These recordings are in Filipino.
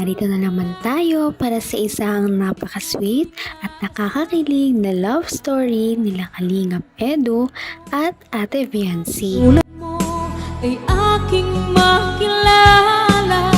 narito na naman tayo para sa isang napaka-sweet at nakakakilig na love story nila Kalingap Edu at Ate Viancy. Tulad mo ay aking makilala.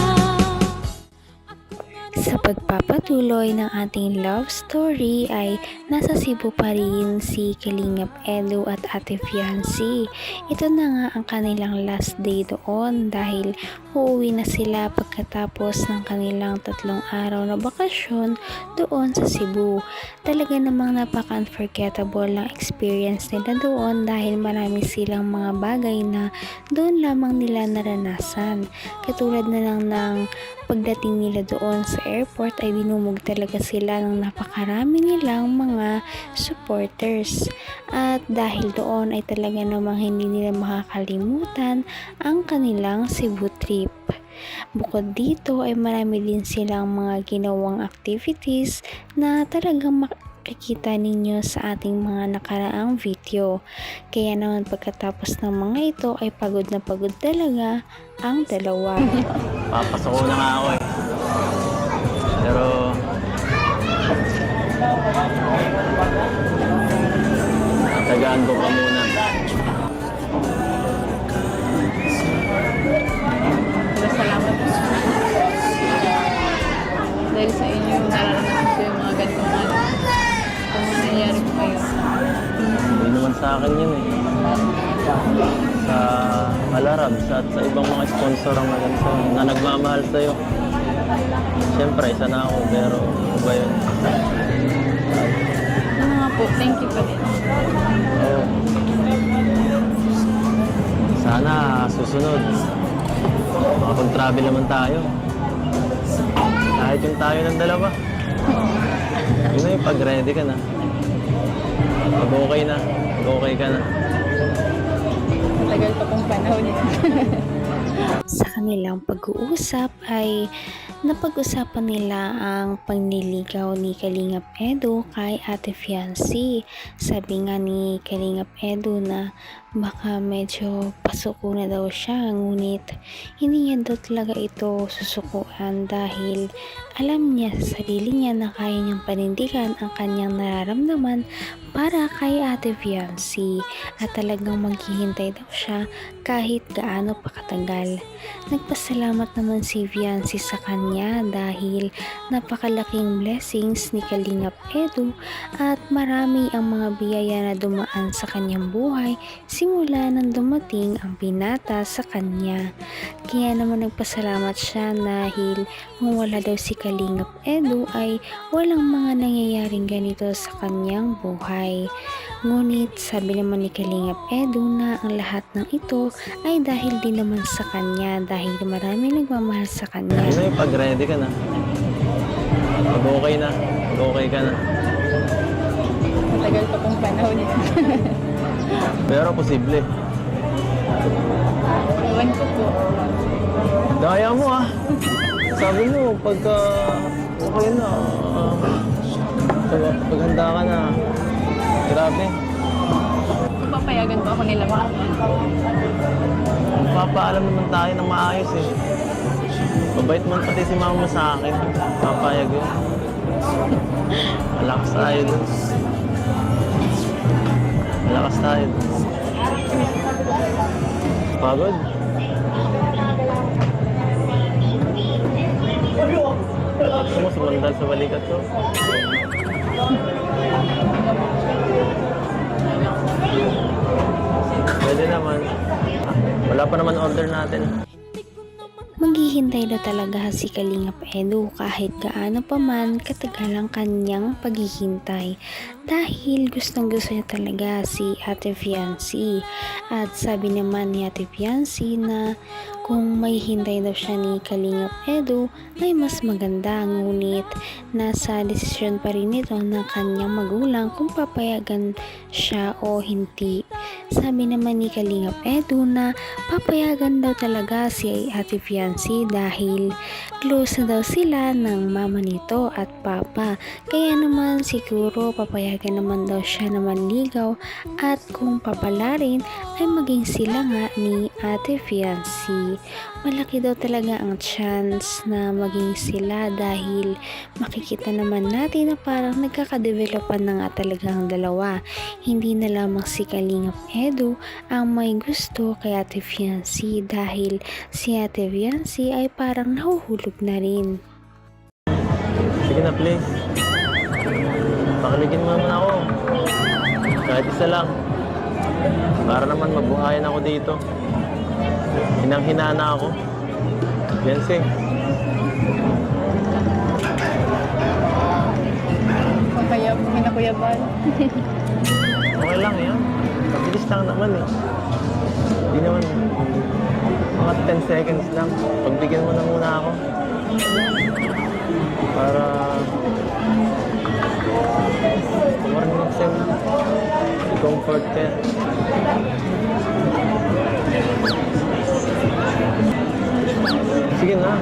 Sa pagpapatuloy ng ating love story ay nasa Cebu pa rin si Kalingap Edu at Ate Viancy. Ito na nga ang kanilang last day doon dahil uuwi na sila pagkatapos ng kanilang 3 araw na bakasyon doon sa Cebu. Talaga namang napaka-unforgettable ng experience nila doon dahil marami silang mga bagay na doon lamang nila naranasan. Katulad na lang ng pagdating nila doon sa airport ay binumog talaga sila ng napakarami nilang mga supporters. At dahil doon ay talaga namang hindi nila makakalimutan ang kanilang Cebu trip. Bukod dito ay marami din silang mga ginawang activities na talagang makikita ninyo sa ating mga nakaraang video. Kaya naman pagkatapos ng mga ito ay pagod na pagod talaga ang dalawa. Papasok ko na nga ako eh. Pero tagaan ko pa muna. Salamat po. Dahil sa inyo, nararanasan ko yung mga ganitong kung nangyayari po kayo. Hindi naman sa akin yun eh. Sa Malarabs at sa ibang mga sponsor ang naganto na nagmamahal sa'yo. Siyempre, isa na ako pero iba yun. Ano nga po, thank you pa din. Oo. Sana susunod. Makapag-travel naman tayo. Kahit yung tayo ng dalawa. Yun na yung pag-ready ka na. Pag okay na. Pag okay ka na. Tagal pa pong panahon yun. Sa kanilang pag-uusap ay napag-usapan nila ang pagniligaw ni Kalingap Edu kay Ate Viancy. Sabi nga ni Kalingap Edu na baka medyo pasuko na daw siya, ngunit hindi niya daw talaga ito susukuan dahil alam niya sa sarili niya na kaya niyang panindigan ang kanyang nararamdaman para kay Ate Viancy at talagang maghihintay daw siya kahit gaano pa katagal. Nagpasalamat naman si Viancy sa kanya dahil napakalaking blessings ni Kalingap Edu at marami ang mga biyaya na dumaan sa kanyang buhay simula nang dumating ang binata sa kanya. Kaya naman nagpasalamat siya dahil kung wala daw si Kalingap Edu ay walang mga nangyayaring ganito sa kanyang buhay. Ngunit sabi naman ni Kalingap Edu na ang lahat ng ito ay dahil din naman sa kanya dahil marami nagmamahal sa kanya. Yun na yung pag-ready ka na. Pag okay na. Pag okay ka na. Tagal pa pong panahon yun. Pero posible. Ewan ko po. Daya mo ah. Sabi mo, pagka okay na, paghanda ka na, grabe. Papayagan po ako nila mga. Magpapaalam naman tayo ng maayos eh. Mabait man pati si mama sa akin. Papayag yun. Malakas tayo dun. Malakas tayo dun. Pagod. Gusto mo sumandal sa balikat ko? Pwede naman. Wala pa naman order natin. Maghihintay na talaga si Kalingap Edu kahit gaano pa man katagal ang kanyang paghihintay dahil gustong gusto niya talaga si Ate Viancy. At sabi naman ni Ate Viancy na kung may hintay daw siya ni Kalingap Edu ay mas maganda, ngunit nasa desisyon pa rin ito ng kanyang magulang kung papayagan siya o hindi. Sabi naman ni Kalingap Edu na papayagan daw talaga si Ate Viancy dahil close na daw sila ng mama nito at papa. Kaya naman siguro papayagan naman daw siya na manligaw at kung papala rin ay maging sila nga ni Ate Viancy. malaki daw talaga ang chance na maging sila dahil makikita naman natin na parang nagkakadevelopan na nga talaga ang dalawa. Hindi na lamang si Kalingap Edu ang may gusto kay Ate Fiancé dahil si Ate Fiancé ay parang nahuhulog na rin. Sige na, please. Pakiligin mo naman ako. Kahit isa lang. Para naman mabuhayan ako dito. Hinang-hina na ako. Fiancé. Minakuyaban. Okay lang yan. Mabilis lang naman eh. Hindi naman. Mga 10 seconds lang. Pagbigyan mo na muna ako. Para kumarinig sa'yo. I-comfort ka. Sige na.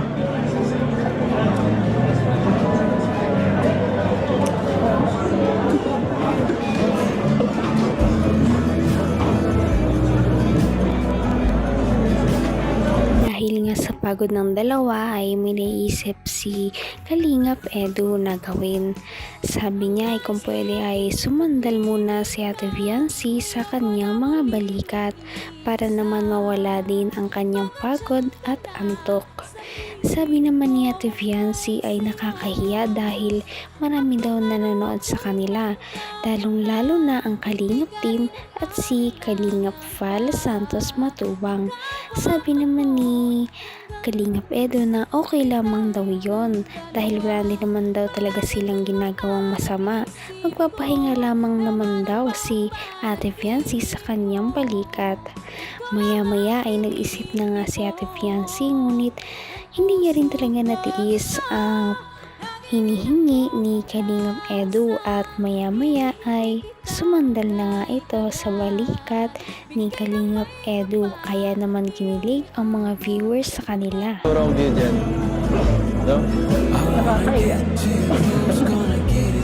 Dahil nga sa pagod ng dalawa ay may naisip si Kalingap Edu na gawin. Sabi niya ay kung pwede ay sumandal muna si Ate Fiancé sa kanyang mga balikat para naman mawala din ang kanyang pagod at antok. Sabi naman ni Ate Fiancé ay nakakahiya dahil marami daw nanonood sa kanila, lalong-lalo na ang Kalingap team at si Kalingap Val Santos Matubang. Sabi naman ni Kalingap Edu na okay lamang daw yon dahil wala din naman daw talaga silang ginagawang masama. Magpapahinga lamang naman daw si Ate Fiancé sa kanyang balikat. Maya-maya ay nag-isip na nga si Ate Fiancé ngunit hindi niya rin talaga natiis ang hinihingi ni Kalingap Edu at maya-maya ay sumandal na nga ito sa balikat ni Kalingap Edu kaya naman kinilig ang mga viewers sa kanila. Puro ang view dyan. No? Nakakahiya.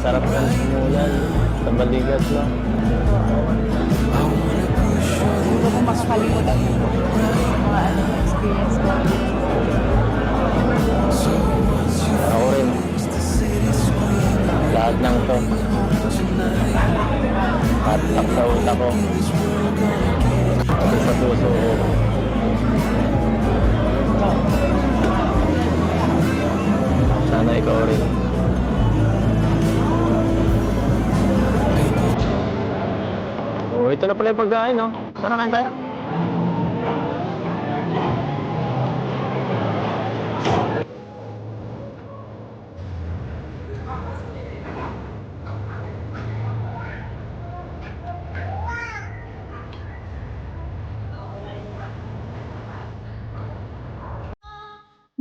Sarap ng simulan. Sa balikat lang. Hindi ko makakalimutan yung mga experience ko. Ako rin. Lahat ng to. Hatak sa utak ko. Pati sa puso ko. Sana ikaw rin. Oh, ito na pala yung pagkain, no? Tara, kain tayo.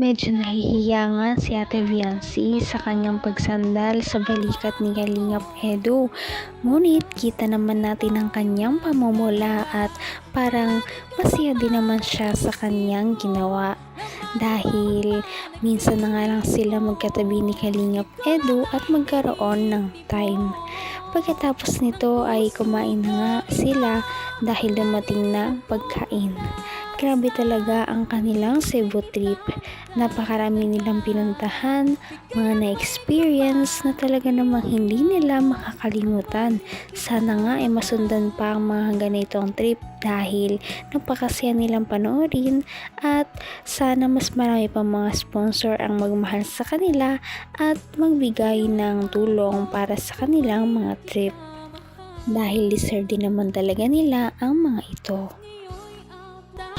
Medyo nahihiya nga si Ate Fiancé sa kanyang pagsandal sa balikat ni Kalingap Edu. Ngunit kita naman natin ang kanyang pamumula at parang masaya din naman siya sa kanyang ginawa. Dahil minsan na nga lang sila magkatabi ni Kalingap Edu at magkaroon ng time. Pagkatapos nito ay kumain na nga sila dahil dumating na pagkain. Grabe talaga ang kanilang Cebu trip. Napakarami nilang pinuntahan, mga na-experience na talaga namang hindi nila makakalimutan. Sana nga ay masundan pa ang mga ganitong trip dahil napakasaya nilang panoorin at sana mas marami pa mga sponsor ang magmahal sa kanila at magbigay ng tulong para sa kanilang mga trip. Dahil deserve din naman talaga nila ang mga ito.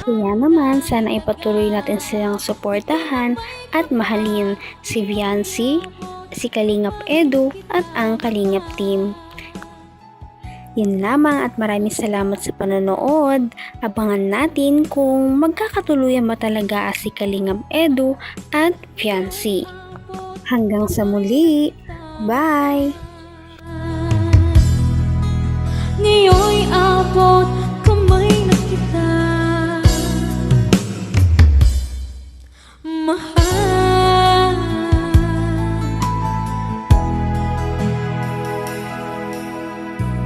Kaya naman, sana ipatuloy natin silang suportahan at mahalin si Fiancé, si Kalingap Edu at ang Kalingap team. Yun lamang at maraming salamat sa panonood. Abangan natin kung magkakatuluyan ba talaga si Kalingap Edu at Fiancé. Hanggang sa muli. Bye! Ngayon'y abot kamay na kita. Mahal